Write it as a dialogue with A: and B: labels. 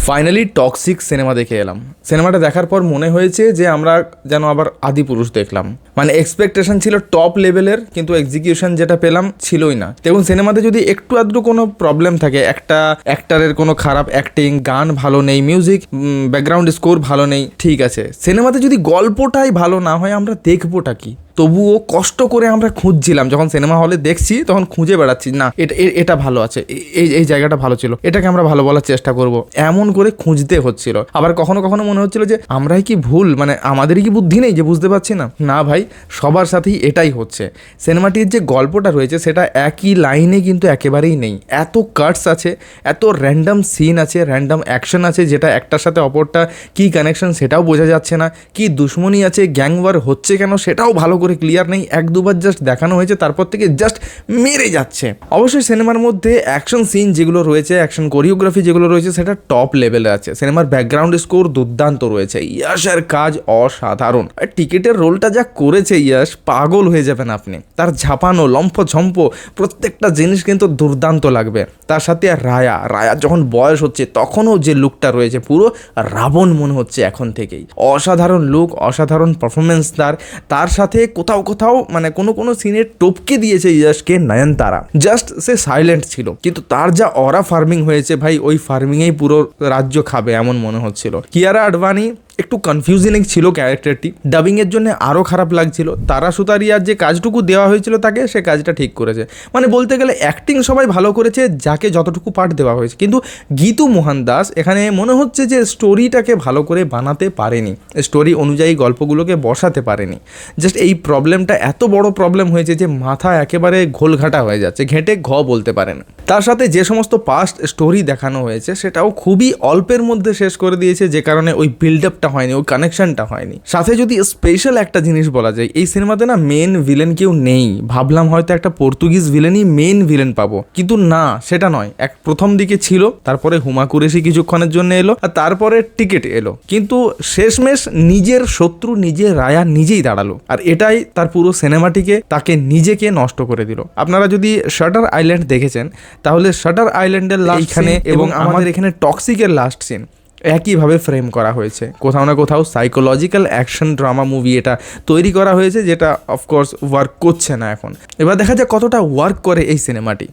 A: Finally toxic cinema দেখে এলাম। সিনেমাটা দেখার পর মনে হয়েছে যে আমরা যেন আবার আদিপুরুষ দেখলাম। মানে এক্সপেকটেশন ছিল টপ লেভেলের, কিন্তু এক্সিকিউশন যেটা পেলাম ছিলই না। দেখুন, সিনেমাতে যদি একটু আধটু কোনো প্রবলেম থাকে, একটা অ্যাক্টারের কোনো খারাপ অ্যাক্টিং, গান ভালো নেই, মিউজিক ব্যাকগ্রাউন্ড স্কোর ভালো নেই, ঠিক আছে। সিনেমাতে যদি গল্পটাই ভালো না হয় আমরা দেখবোটা কি? তবুও কষ্ট করে আমরা খুঁজছিলাম, যখন সিনেমা হলে দেখছি তখন খুঁজে বেড়াচ্ছি, না এটা ভালো আছে, এই জায়গাটা ভালো ছিল, এটাকে আমরা ভালো বলার চেষ্টা করব, এমন করে খুঁজতে হচ্ছিল। আবার কখনো কখনো মনে হচ্ছিল যে আমরাই কি ভুল, মানে আমাদেরই কি বুদ্ধি নেই যে বুঝতে পারছি না। না ভাই, সবার সাথেই এটাই হচ্ছে। সিনেমাটির যে গল্পটা রয়েছে সেটা একই লাইনে কিন্তু একেবারেই নেই। এত কাটস আছে, এত র্যান্ডম সিন আছে, র্যান্ডম অ্যাকশন আছে, যেটা একটার সাথে অপরটা কী কানেকশন সেটাও বোঝা যাচ্ছে না, কি দুশ্মনী আছে, গ্যাং ওয়ার হচ্ছে কেন সেটাও ভালো করে ক্লিয়ার নেই। এক দুবার জাস্ট দেখানো হয়েছে, তারপর থেকে জাস্ট মেরে যাচ্ছে। অবশ্যই সিনেমার মধ্যে অ্যাকশন সিন যেগুলো রয়েছে, অ্যাকশন কোরিওগ্রাফি যেগুলো রয়েছে, সেটা টপ লেভেলে আছে। সিনেমার ব্যাকগ্রাউন্ড স্কোর দুর্দান্ত রয়েছে। ইয়াশের কাজ অসাধারণ। টিকিটের রোলটা যা করেছে ইয়াশ, পাগল হয়ে যাবেন আপনি। তার ঝাপানো লম্ফ প্রত্যেকটা জিনিস কিন্তু দুর্দান্ত লাগবে। তার সাথে রায়া যখন বয়স হচ্ছে তখনও যে লুকটা রয়েছে, পুরো রাবণ মনে হচ্ছে এখন থেকেই। অসাধারণ লুক, অসাধারণ পারফরমেন্স তার সাথে কোথাও মানে কোনো সিনে টপকে দিয়েছে ইয়াশকে নয়নতারা। জাস্ট সে সাইলেন্ট ছিল, কিন্তু তার যা অরা ফার্মিং হয়েছে ভাই, ওই ফার্মিংয়েই পুরো রাজ্য খাবে এমন মনে হচ্ছিল। কিয়ারা আডবাণী একটু কনফিউজিং ছিল ক্যারেক্টারটি, ডাবিংয়ের জন্য আরও খারাপ লাগছিল। তারা সুতারিয়ার যে কাজটুকু দেওয়া হয়েছিল তাকে, সে কাজটা ঠিক করেছে। মানে বলতে গেলে অ্যাক্টিং সবাই ভালো করেছে, যাকে যতটুকু পার্ট দেওয়া হয়েছে। কিন্তু গীতু মোহন দাস এখানে মনে হচ্ছে যে স্টোরিটাকে ভালো করে বানাতে পারেনি, স্টোরি অনুযায়ী গল্পগুলোকে বসাতে পারেনি। জাস্ট এই প্রবলেমটা এত বড় প্রবলেম হয়েছে যে মাথা একেবারে ঘোলঘাটা হয়ে যাচ্ছে, ঘেঁটে বলতে পারেন। তার সাথে যে সমস্ত পাস্ট স্টোরি দেখানো হয়েছে সেটাও খুবই অল্পের মধ্যে শেষ করে দিয়েছে, যে কারণে ওই বিল্ড আপটা হয়নি, ওই কানেকশনটা হয়নি। সাথে যদি স্পেশাল একটা জিনিস বলা যায়, এই সিনেমাতে না মেন ভিলেন কেউ নেই। ভাবলাম হয়তো একটা পর্তুগিজ ভিলেনই মেন ভিলেন পাবো, কিন্তু না, সেটা নয়। প্রথম দিকে ছিল, তারপরে হুমা কুরেশি কিছুক্ষণের জন্য এলো, আর তারপরে টিকিট এলো, কিন্তু শেষমেশ নিজের শত্রু রায়া নিজেই দাঁড়ালো। আর এটাই তার পুরো সিনেমাটিকে, তাকে নিজেকে নষ্ট করে দিল। আপনারা যদি শাটার আইল্যান্ড দেখেছেন, তাহলে শাটার আইল্যান্ডের লাস্ট এখানে এবং আমাদের এখানে টক্সিকের লাস্ট সিন একইভাবে ফ্রেম করা হয়েছে। কোথাও না কোথাও সাইকোলজিক্যাল অ্যাকশন ড্রামা মুভি এটা তৈরি করা হয়েছে, যেটা অফকোর্স ওয়ার্ক করছে না এখন। এবার দেখা যাক কতটা ওয়ার্ক করে এই সিনেমাটি।